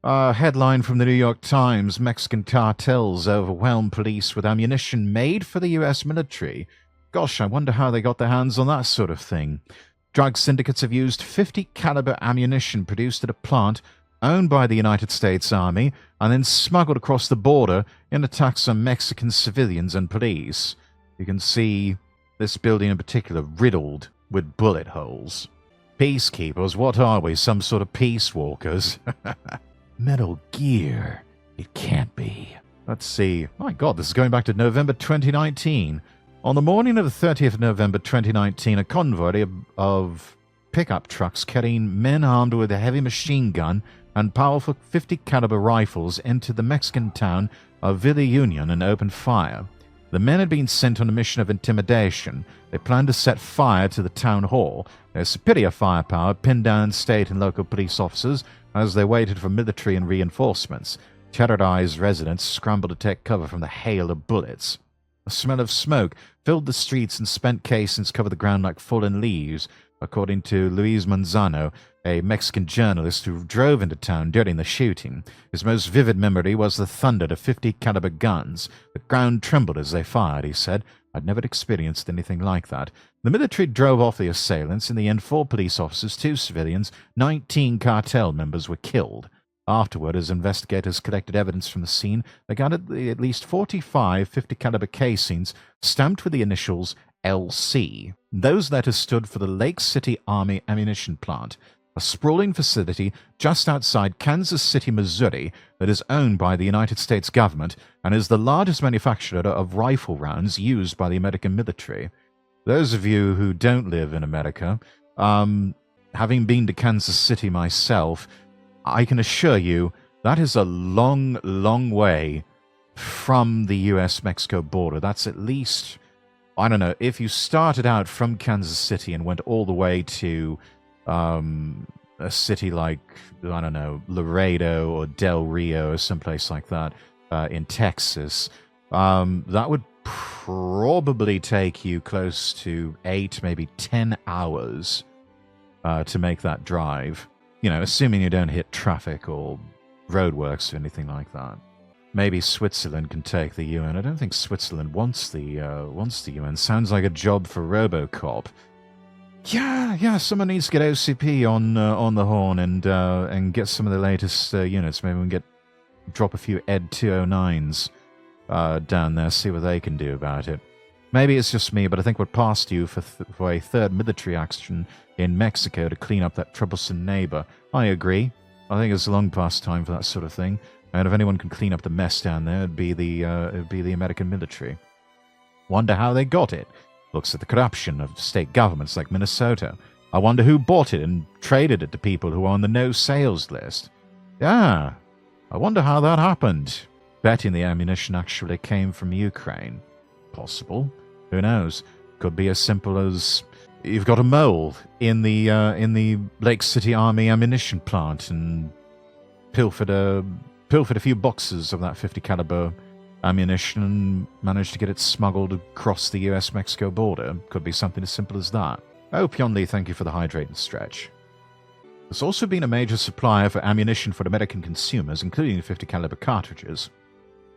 Headline from the New York Times: Mexican cartels overwhelm police with ammunition made for the U.S. military. Gosh, I wonder how they got their hands on that sort of thing. Drug syndicates have used 50 caliber ammunition produced at a plant owned by the United States Army and then smuggled across the border in attacks on Mexican civilians and police. You can see this building in particular riddled with bullet holes. Peacekeepers, what are we? Some sort of peace walkers? Metal Gear. It can't be. Let's see. My God, this is going back to November 2019. On the morning of the 30th of November 2019, a convoy of pickup trucks carrying men armed with a heavy machine gun and powerful 50 caliber rifles entered the Mexican town of Villa Union and opened fire. The men had been sent on a mission of intimidation. They planned to set fire to the town hall. Their superior firepower pinned down state and local police officers as they waited for military and reinforcements. Terrorized residents scrambled to take cover from the hail of bullets. A smell of smoke filled the streets and spent casings covered the ground like fallen leaves, according to Luis Manzano, a Mexican journalist who drove into town during the shooting. His most vivid memory was the thunder of 50 caliber guns. The ground trembled as they fired, he said. I'd never experienced anything like that. The military drove off the assailants. In the end, 4 police officers, 2 civilians, 19 cartel members were killed. Afterward, as investigators collected evidence from the scene, they gathered at least 45 50 caliber casings stamped with the initials LC. Those letters stood for the Lake City Army Ammunition Plant, a sprawling facility just outside Kansas City, Missouri, that is owned by the United States government and is the largest manufacturer of rifle rounds used by the American military. Those of you who don't live in America, having been to Kansas City myself, I can assure you that is a long, long way from the US-Mexico border. That's at least, I don't know, if you started out from Kansas City and went all the way to a city like, I don't know, Laredo or Del Rio or someplace like that in Texas, that would probably take you close to 8, maybe 10 hours to make that drive. You know, assuming you don't hit traffic or roadworks or anything like that. Maybe Switzerland can take the UN. I don't think Switzerland wants the UN. Sounds like a job for RoboCop. Yeah. Someone needs to get OCP on the horn and get some of the latest units. Maybe we can drop a few Ed 209s down there, see what they can do about it. Maybe it's just me, but I think we're past due for a third military action in Mexico to clean up that troublesome neighbor. I agree. I think it's long past time for that sort of thing. And if anyone can clean up the mess down there, it'd be the American military. Wonder how they got it. Looks at the corruption of state governments like Minnesota. I wonder who bought it and traded it to people who are on the no sales list. Yeah, I wonder how that happened. Betting the ammunition actually came from Ukraine. Possible. Who knows? Could be as simple as you've got a mole in the Lake City Army ammunition plant and pilfered a few boxes of that 50 caliber ammunition and managed to get it smuggled across the US-Mexico border. Could be something as simple as that. Oh, Pionli, thank you for the hydrate and stretch. There's also been a major supplier for ammunition for American consumers, including 50 caliber cartridges.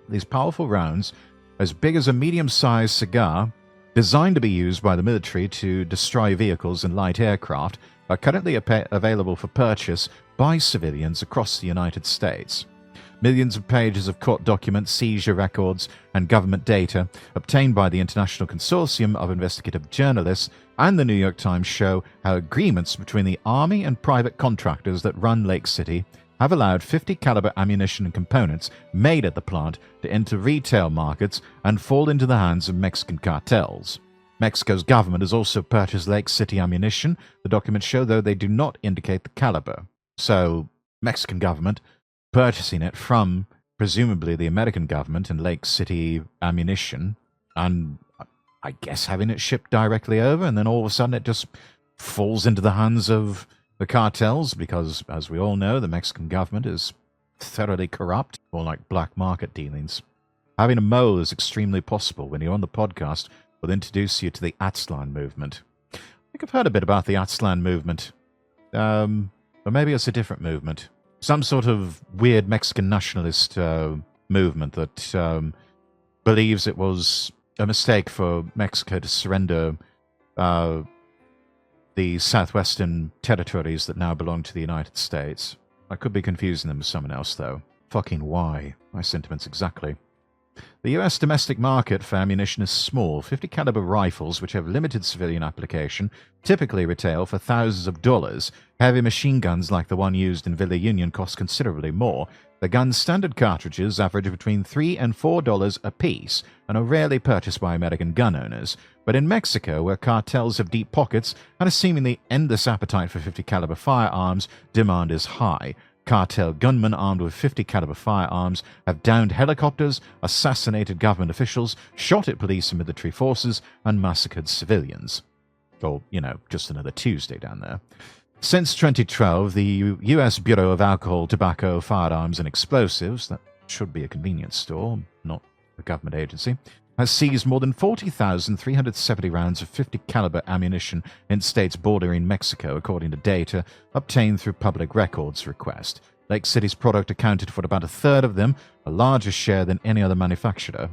These powerful rounds, as big as a medium-sized cigar, designed to be used by the military to destroy vehicles and light aircraft, are currently available for purchase by civilians across the United States. Millions of pages of court documents, seizure records, and government data obtained by the International Consortium of Investigative Journalists and the New York Times show how agreements between the Army and private contractors that run Lake City have allowed 50 caliber ammunition and components made at the plant to enter retail markets and fall into the hands of Mexican cartels. Mexico's government has also purchased Lake City ammunition, the documents show, though they do not indicate the caliber. So, Mexican government purchasing it from, presumably, the American government and Lake City ammunition, and I guess having it shipped directly over, and then all of a sudden it just falls into the hands of the cartels, because, as we all know, the Mexican government is thoroughly corrupt, or like black market dealings. Having a mole is extremely possible. When you're on the podcast, we'll introduce you to the Aztlan movement. I think I've heard a bit about the Aztlan movement. Or maybe it's a different movement. some sort of weird Mexican nationalist movement that believes it was a mistake for Mexico to surrender the southwestern territories that now belong to the United States. I could be confusing them with someone else, though. Fucking why? My sentiments exactly. The US domestic market for ammunition is small. 50 caliber rifles, which have limited civilian application, typically retail for thousands of dollars. Heavy machine guns like the one used in Villa Union cost considerably more. The gun's standard cartridges average between $3 and $4 a piece and are rarely purchased by American gun owners. But in Mexico, where cartels have deep pockets and a seemingly endless appetite for 50 caliber firearms, demand is high. Cartel gunmen armed with 50 caliber firearms have downed helicopters, assassinated government officials, shot at police and military forces, and massacred civilians. Or, just another Tuesday down there. Since 2012, the U.S. Bureau of Alcohol, Tobacco, Firearms, and Explosives, that should be a convenience store, not a government agency, has seized more than 40,370 rounds of 50 caliber ammunition in states bordering Mexico, according to data obtained through public records request. Lake City's product accounted for about a third of them, a larger share than any other manufacturer.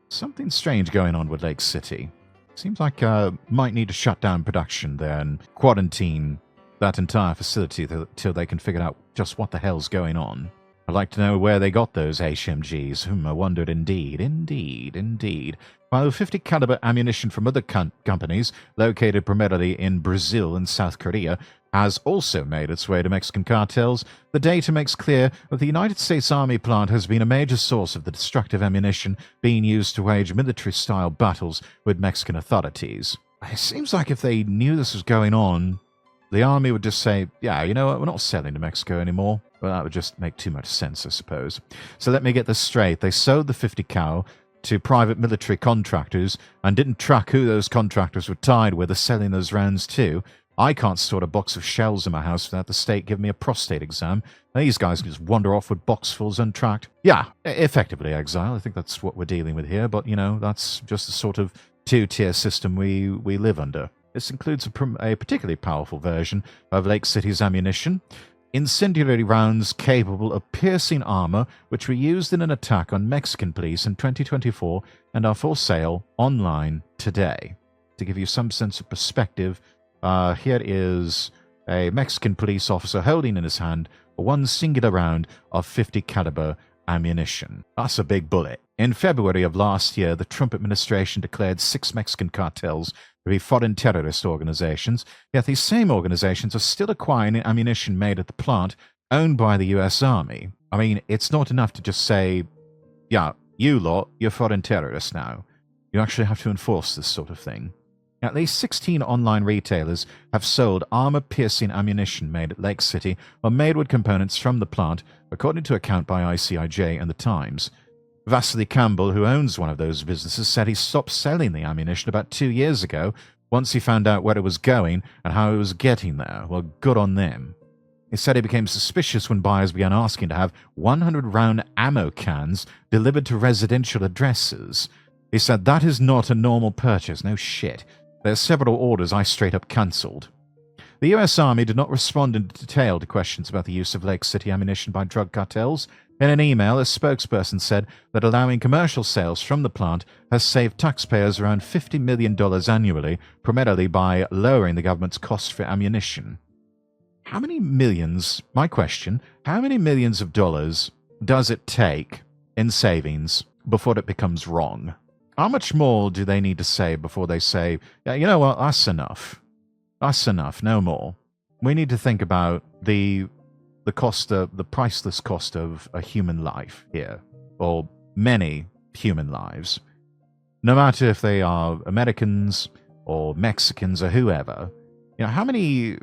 Something strange going on with Lake City. Seems like might need to shut down production there and quarantine that entire facility till they can figure out just what the hell's going on. I'd like to know where they got those HMGs. I wondered indeed. While 50 caliber ammunition from other companies, located primarily in Brazil and South Korea, has also made its way to Mexican cartels, the data makes clear that the United States Army plant has been a major source of the destructive ammunition being used to wage military-style battles with Mexican authorities. It seems like if they knew this was going on, the Army would just say, yeah, you know what, we're not selling to Mexico anymore. Well, that would just make too much sense, I suppose. So let me get this straight. They sold the 50 cal to private military contractors and didn't track who those contractors were tied with or selling those rounds to. I can't store a box of shells in my house without the state giving me a prostate exam. These guys can just wander off with boxfuls untracked. Yeah, effectively exile. I think that's what we're dealing with here. But, that's just the sort of two-tier system we live under. This includes a particularly powerful version of Lake City's ammunition. Incendiary rounds capable of piercing armor, which were used in an attack on Mexican police in 2024 and are for sale online today. To give you some sense of perspective, here is a Mexican police officer holding in his hand one singular round of 50 caliber ammunition. That's a big bullet. In February of last year, the Trump administration declared 6 Mexican cartels to be foreign terrorist organizations, yet these same organizations are still acquiring ammunition made at the plant owned by the US Army. I mean, it's not enough to just say, yeah, you lot, you're foreign terrorists now. You actually have to enforce this sort of thing. At least 16 online retailers have sold armor-piercing ammunition made at Lake City or made with components from the plant, according to a count by ICIJ and The Times. Vasily Campbell, who owns one of those businesses, said he stopped selling the ammunition about 2 years ago once he found out where it was going and how it was getting there. Well, good on them. He said he became suspicious when buyers began asking to have 100-round ammo cans delivered to residential addresses. He said that is not a normal purchase. No shit. There's several orders I straight up cancelled. The US Army did not respond in detail to questions about the use of Lake City ammunition by drug cartels. In an email, a spokesperson said that allowing commercial sales from the plant has saved taxpayers around $50 million annually, primarily by lowering the government's cost for ammunition. How many millions, my question, how many millions of dollars does it take in savings before it becomes wrong? How much more do they need to save before they say, yeah, you know what, that's enough. That's enough, no more. We need to think about the priceless cost of a human life here, or many human lives. No matter if they are Americans or Mexicans or whoever, how many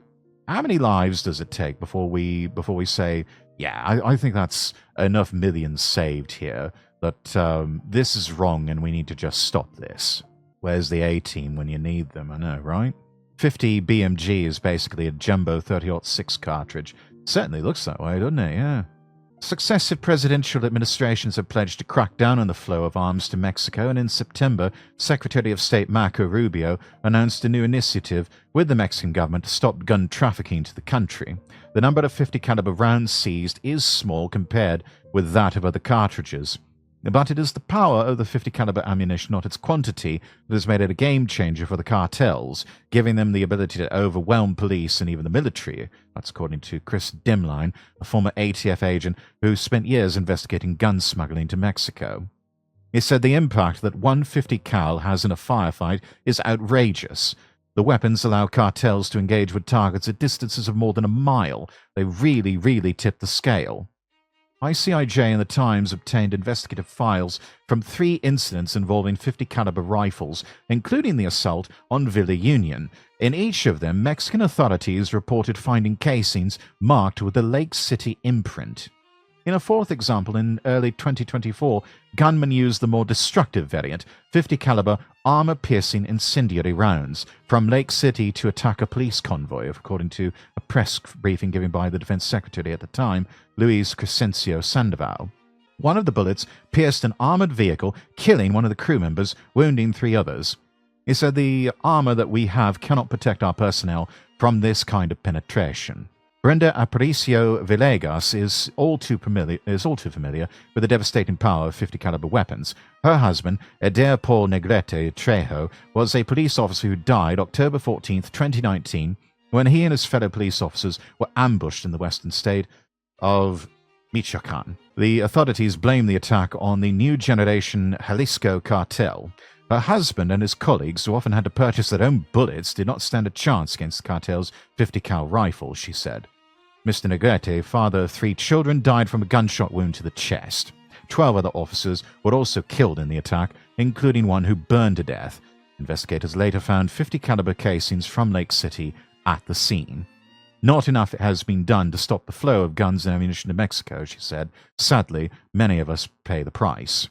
lives does it take before we say, yeah, I think that's enough millions saved here, that this is wrong and we need to just stop this. Where's the A-team when you need them? I know, right? 50 BMG is basically a jumbo 30-06 cartridge. Certainly looks that way, doesn't it? Yeah. Successive presidential administrations have pledged to crack down on the flow of arms to Mexico, and in September, Secretary of State Marco Rubio announced a new initiative with the Mexican government to stop gun trafficking to the country. The number of 50 caliber rounds seized is small compared with that of other cartridges, but it is the power of the 50 caliber ammunition, not its quantity, that has made it a game changer for the cartels, giving them the ability to overwhelm police and even the military. That's according to Chris Dimline, a former ATF agent who spent years investigating gun smuggling to Mexico. He said the impact that 150 cal has in a firefight is outrageous. The weapons allow cartels to engage with targets at distances of more than a mile. They really tip the scale. ICIJ and the Times obtained investigative files from 3 incidents involving 50 caliber rifles, including the assault on Villa Union. In each of them, Mexican authorities reported finding casings marked with the Lake City imprint. In a 4th example, in early 2024, gunmen used the more destructive variant, 50 caliber armor-piercing incendiary rounds, from Lake City to attack a police convoy, according to a press briefing given by the Defense Secretary at the time, Luis Crescencio Sandoval. One of the bullets pierced an armored vehicle, killing one of the crew members, wounding 3 others. He said the armor that we have cannot protect our personnel from this kind of penetration. Brenda Aparicio Villegas is all too familiar with the devastating power of 50 caliber weapons. Her husband, Eder Paul Negrete Trejo, was a police officer who died October 14, 2019, when he and his fellow police officers were ambushed in the western state of Michoacan. The authorities blame the attack on the new generation Jalisco cartel. Her husband and his colleagues, who often had to purchase their own bullets, did not stand a chance against the cartel's 50 cal rifles, she said. Mr. Negrete, father of 3 children, died from a gunshot wound to the chest. 12 other officers were also killed in the attack, including one who burned to death. Investigators later found 50 caliber casings from Lake City at the scene. Not enough has been done to stop the flow of guns and ammunition to Mexico, she said. Sadly, many of us pay the price.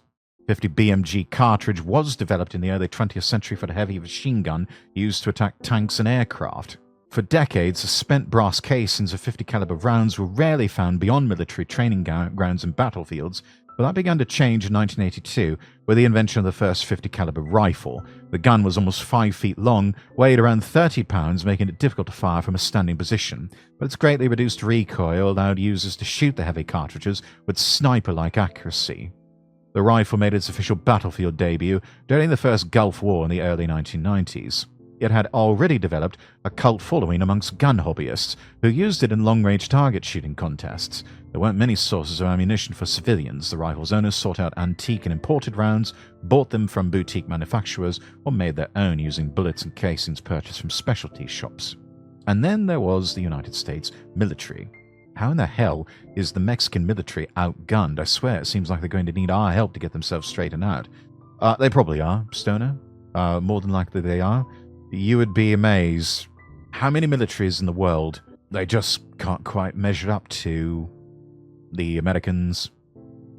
50 BMG cartridge was developed in the early 20th century for a heavy machine gun used to attack tanks and aircraft. For decades, the spent brass casings of 50 caliber rounds were rarely found beyond military training grounds and battlefields, but that began to change in 1982 with the invention of the first 50 caliber rifle. The gun was almost 5 feet long, weighed around 30 pounds, making it difficult to fire from a standing position, but its greatly reduced recoil allowed users to shoot the heavy cartridges with sniper-like accuracy. The rifle made its official battlefield debut during the first Gulf War in the early 1990s. It had already developed a cult following amongst gun hobbyists who used it in long-range target shooting contests. There weren't many sources of ammunition for civilians. The rifle's owners sought out antique and imported rounds, bought them from boutique manufacturers, or made their own using bullets and casings purchased from specialty shops. And then there was the United States military. How in the hell is the Mexican military outgunned? I swear it seems like they're going to need our help to get themselves straightened out. They probably are, Stoner. More than likely they are. You would be amazed how many militaries in the world, they just can't quite measure up to the Americans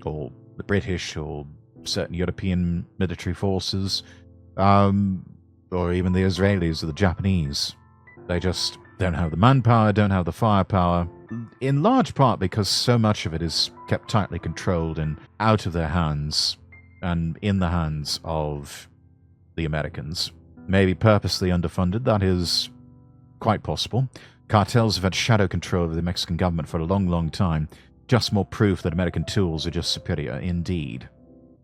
or the British or certain European military forces, or even the Israelis or the Japanese. They just don't have the manpower, don't have the firepower, in large part because so much of it is kept tightly controlled and out of their hands and in the hands of the Americans. Maybe purposely underfunded, that is quite possible. Cartels have had shadow control over the Mexican government for a long time. Just more proof that American tools are just superior indeed.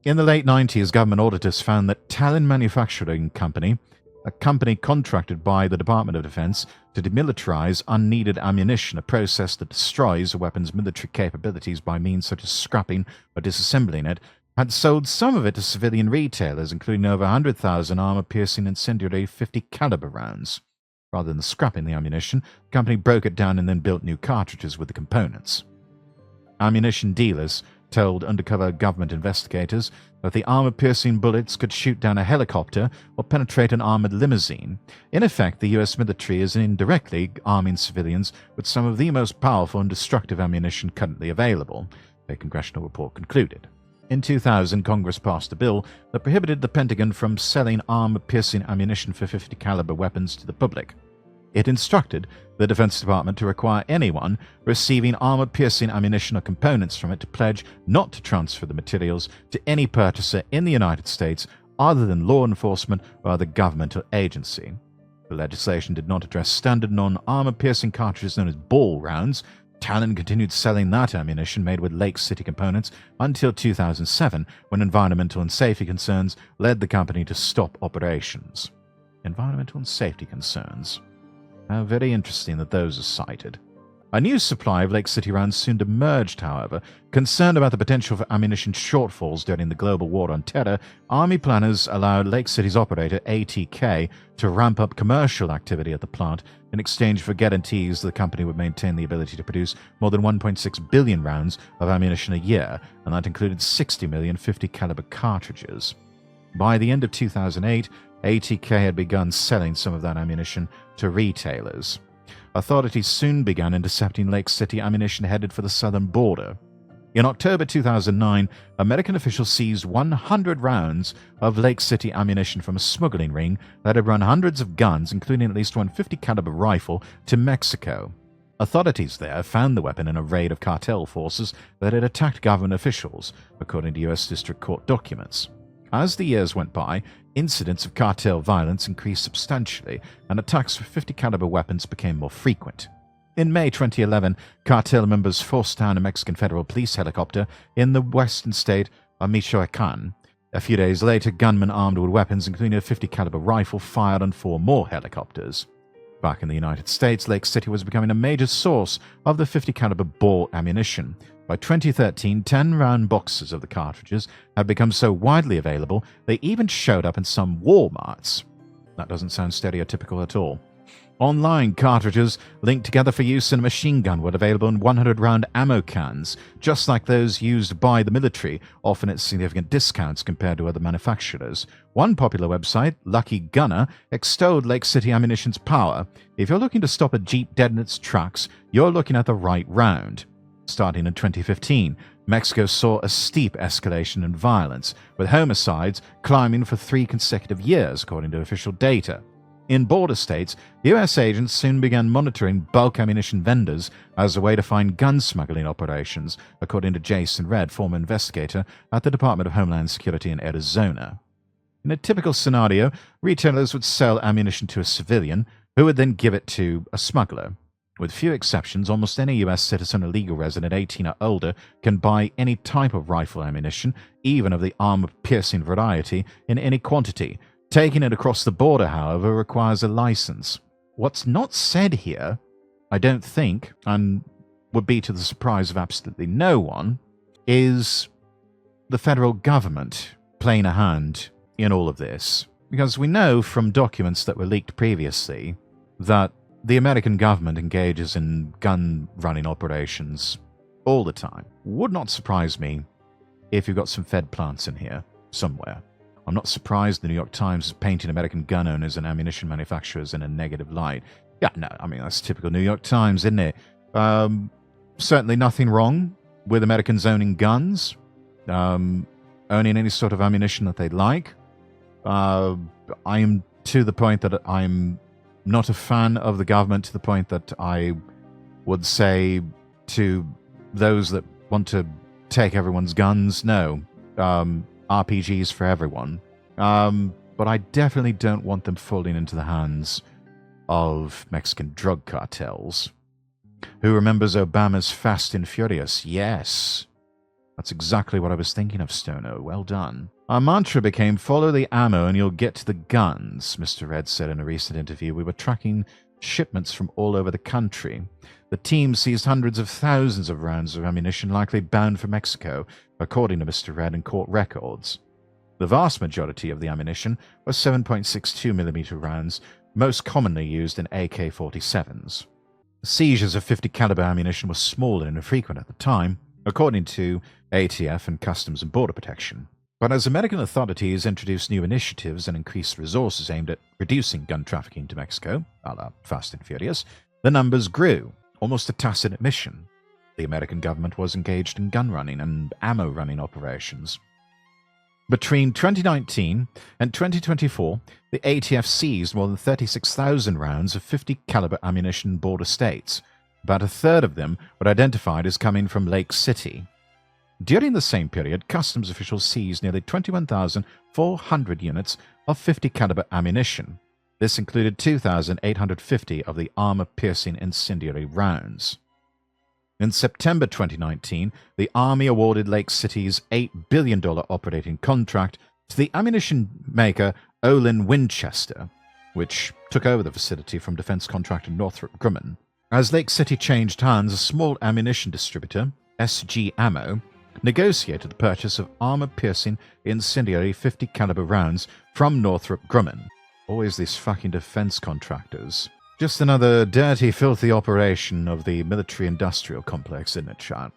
In the late 90s, government auditors found that Talon Manufacturing Company, a company contracted by the Department of Defense to demilitarize unneeded ammunition, a process that destroys a weapon's military capabilities by means such as scrapping or disassembling it, had sold some of it to civilian retailers, including over 100,000 armor-piercing incendiary 50 caliber rounds. Rather than scrapping the ammunition, the company broke it down and then built new cartridges with the components. Ammunition dealers told undercover government investigators that the armor-piercing bullets could shoot down a helicopter or penetrate an armored limousine. In effect, the U.S. military is indirectly arming civilians with some of the most powerful and destructive ammunition currently available, a congressional report concluded. In 2000, Congress passed a bill that prohibited the Pentagon from selling armor-piercing ammunition for 50 caliber weapons to the public. It instructed the Defense Department to require anyone receiving armor-piercing ammunition or components from it to pledge not to transfer the materials to any purchaser in the United States other than law enforcement or other governmental agency. The legislation did not address standard non-armor-piercing cartridges known as ball rounds. Talon continued selling that ammunition made with Lake City components until 2007, when environmental and safety concerns led the company to stop operations. Environmental and safety concerns. How very interesting that those are cited. A new supply of Lake City rounds soon emerged, however. Concerned about the potential for ammunition shortfalls during the global war on terror, Army planners allowed Lake City's operator, ATK, to ramp up commercial activity at the plant in exchange for guarantees the company would maintain the ability to produce more than 1.6 billion rounds of ammunition a year, and that included 60 million 50 caliber cartridges. By the end of 2008, ATK had begun selling some of that ammunition to retailers. Authorities soon began intercepting Lake City ammunition headed for the southern border. In October 2009, American officials seized 100 rounds of Lake City ammunition from a smuggling ring that had run hundreds of guns, including at least one 50 caliber rifle, to Mexico. Authorities there found the weapon in a raid of cartel forces that had attacked government officials, according to U.S. District Court documents. As the years went by, incidents of cartel violence increased substantially, and attacks with 50 caliber weapons became more frequent. In May 2011, cartel members forced down a Mexican federal police helicopter in the western state of Michoacán. A few days later, gunmen armed with weapons, including a 50 caliber rifle, fired on 4 more helicopters. Back in the United States, Lake City was becoming a major source of the 50 caliber ball ammunition. By 2013, 10-round boxes of the cartridges had become so widely available they even showed up in some Walmarts. That doesn't sound stereotypical at all. Online cartridges linked together for use in a machine gun were available in 100-round ammo cans, just like those used by the military, often at significant discounts compared to other manufacturers. One popular website, Lucky Gunner, extolled Lake City ammunition's power. If you're looking to stop a Jeep dead in its tracks, you're looking at the right round. Starting in 2015, Mexico saw a steep escalation in violence, with homicides climbing for 3 consecutive years, according to official data. In border states, U.S. agents soon began monitoring bulk ammunition vendors as a way to find gun smuggling operations, according to Jason Redd, former investigator at the Department of Homeland Security in Arizona. In a typical scenario, retailers would sell ammunition to a civilian, who would then give it to a smuggler. With few exceptions, almost any U.S. citizen or legal resident 18 or older can buy any type of rifle ammunition, even of the armor-piercing variety, in any quantity. Taking it across the border, however, requires a license. What's not said here, I don't think, and would be to the surprise of absolutely no one, is the federal government playing a hand in all of this. Because we know from documents that were leaked previously that the American government engages in gun-running operations all the time. Would not surprise me if you've got some Fed plants in here somewhere. I'm not surprised the New York Times is painting American gun owners and ammunition manufacturers in a negative light. Yeah, no, I mean, that's typical New York Times, isn't it? Certainly nothing wrong with Americans owning guns, owning any sort of ammunition that they like. I am to the point that I'm not a fan of the government, to the point that I would say to those that want to take everyone's guns, no, RPGs for everyone. But I definitely don't want them falling into the hands of Mexican drug cartels. Who remembers Obama's Fast and Furious? Yes. That's exactly what I was thinking of, Stono. Well done. Our mantra became, follow the ammo and you'll get to the guns, Mr. Red said in a recent interview. We were tracking shipments from all over the country. The team seized hundreds of thousands of rounds of ammunition likely bound for Mexico, according to Mr. Red and court records. The vast majority of the ammunition was 7.62mm rounds, most commonly used in AK-47s. Seizures of 50 caliber ammunition were small and infrequent at the time, according to ATF and Customs and Border Protection. But as American authorities introduced new initiatives and increased resources aimed at reducing gun trafficking to Mexico, a la Fast and Furious, the numbers grew, almost a tacit admission. The American government was engaged in gun running and ammo running operations. Between 2019 and 2024, the ATF seized more than 36,000 rounds of 50 caliber ammunition in border states. About a third of them were identified as coming from Lake City. During the same period, customs officials seized nearly 21,400 units of 50 caliber ammunition. This included 2,850 of the armor-piercing incendiary rounds. In September 2019, the Army awarded Lake City's $8 billion operating contract to the ammunition maker Olin Winchester, which took over the facility from defense contractor Northrop Grumman. As Lake City changed hands, a small ammunition distributor, SG Ammo, negotiated the purchase of armor-piercing incendiary 50 caliber rounds from Northrop Grumman. Always these fucking defense contractors. Just another dirty, filthy operation of the military-industrial complex, isn't it, chat?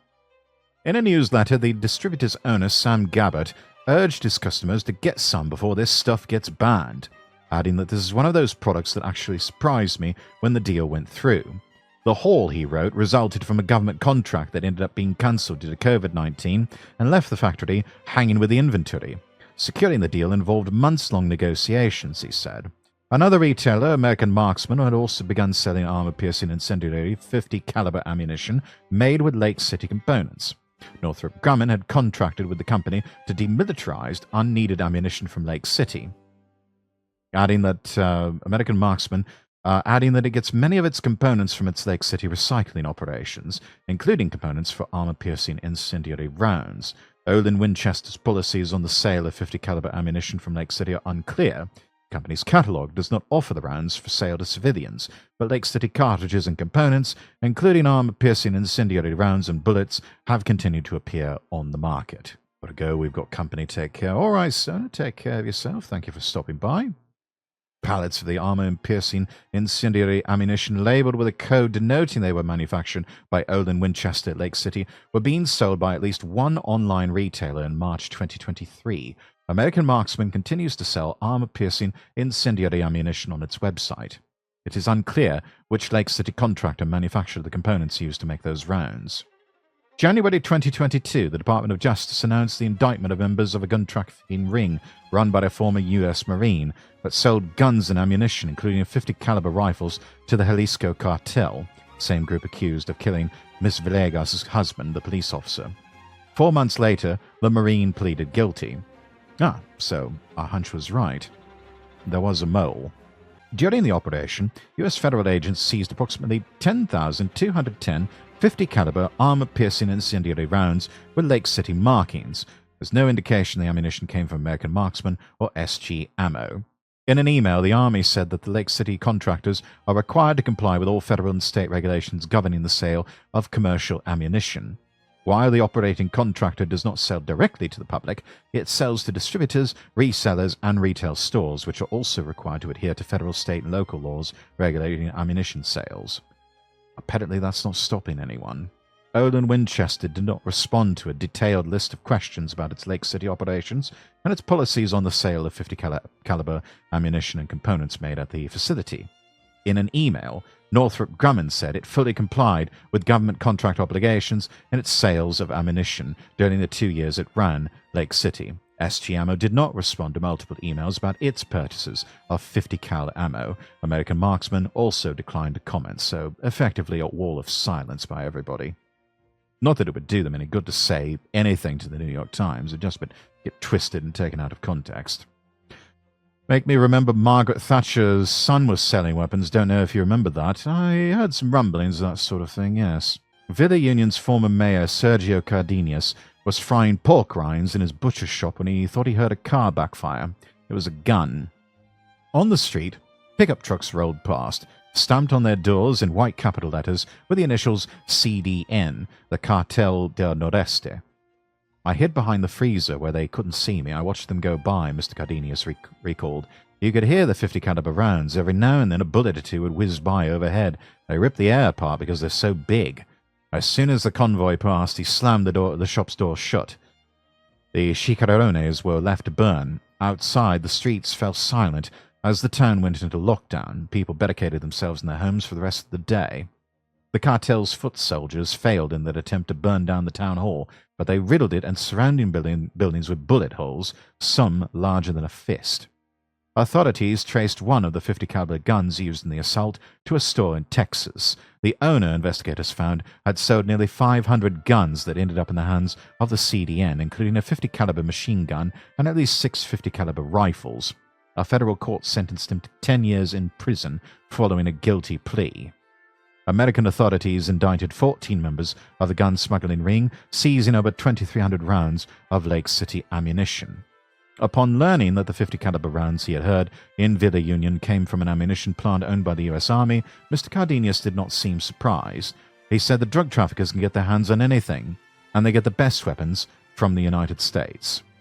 In a newsletter, the distributor's owner, Sam Gabbard, urged his customers to get some before this stuff gets banned, adding that this is one of those products that actually surprised me when the deal went through. The haul, he wrote, resulted from a government contract that ended up being cancelled due to COVID-19 and left the factory hanging with the inventory. Securing the deal involved months-long negotiations, he said. Another retailer, American Marksman, had also begun selling armor-piercing incendiary 50 caliber ammunition made with Lake City components. Northrop Grumman had contracted with the company to demilitarize unneeded ammunition from Lake City, adding that American Marksman it gets many of its components from its Lake City recycling operations, including components for armor-piercing incendiary rounds. Olin Winchester's policies on the sale of 50 caliber ammunition from Lake City are unclear. The company's catalog does not offer the rounds for sale to civilians, but Lake City cartridges and components, including armor-piercing incendiary rounds and bullets, have continued to appear on the market. Gotta go, we've got company take care. All right, sir, take care of yourself. Thank you for stopping by. Pallets of the armor-piercing incendiary ammunition labeled with a code denoting they were manufactured by Olin Winchester at Lake City were being sold by at least one online retailer in March 2023. American Marksman continues to sell armor-piercing incendiary ammunition on its website. It is unclear which Lake City contractor manufactured the components used to make those rounds. January 2022, the Department of Justice announced the indictment of members of a gun trafficking ring run by a former U.S. Marine that sold guns and ammunition, including 50 caliber rifles, to the Jalisco Cartel, same group accused of killing Ms. Villegas' husband, the police officer. 4 months later, the Marine pleaded guilty. So our hunch was right. There was a mole. During the operation, U.S. federal agents seized approximately 10,210 50 caliber armor-piercing incendiary rounds with Lake City markings. There's no indication the ammunition came from American Marksman or SG Ammo. In an email, the Army said that the Lake City contractors are required to comply with all federal and state regulations governing the sale of commercial ammunition. While the operating contractor does not sell directly to the public, it sells to distributors, resellers, and retail stores, which are also required to adhere to federal, state, and local laws regulating ammunition sales. Apparently that's not stopping anyone. Olin Winchester did not respond to a detailed list of questions about its Lake City operations and its policies on the sale of 50 caliber ammunition and components made at the facility. In an email, Northrop Grumman said it fully complied with government contract obligations in its sales of ammunition during the 2 years it ran Lake City. SG Ammo did not respond to multiple emails about its purchases of 50 cal ammo. American Marksman also declined to comment, so effectively a wall of silence by everybody. Not that it would do them any good to say anything to the New York Times, it just would get twisted and taken out of context. Make me remember Margaret Thatcher's son was selling weapons. Don't know if you remember that. I heard some rumblings of that sort of thing, yes. Villa Union's former mayor, Sergio Cardenas, was frying pork rinds in his butcher's shop when he thought he heard a car backfire. It was a gun. On the street, pickup trucks rolled past, stamped on their doors in white capital letters with the initials CDN, the Cartel del Noreste. I hid behind the freezer where they couldn't see me. I watched them go by, Mr. Cardenas recalled. You could hear the 50 caliber rounds. Every now and then a bullet or two would whiz by overhead. They ripped the air apart because they're so big. As soon as the convoy passed, he slammed the shop's door shut. The chicharrones were left to burn. Outside, the streets fell silent as the town went into lockdown. People barricaded themselves in their homes for the rest of the day. The cartel's foot soldiers failed in their attempt to burn down the town hall, but they riddled it and surrounding buildings with bullet holes, some larger than a fist. Authorities traced one of the 50 caliber guns used in the assault to a store in Texas. The owner, investigators found, had sold nearly 500 guns that ended up in the hands of the CDN, including a 50 caliber machine gun and at least 6 50 caliber rifles. A federal court sentenced him to 10 years in prison following a guilty plea. American authorities indicted 14 members of the gun smuggling ring, seizing over 2,300 rounds of Lake City ammunition. Upon learning that the 50 caliber rounds he had heard in Villa Union came from an ammunition plant owned by the U.S. Army, Mr. Cardenas did not seem surprised. He said the drug traffickers can get their hands on anything, and they get the best weapons from the United States.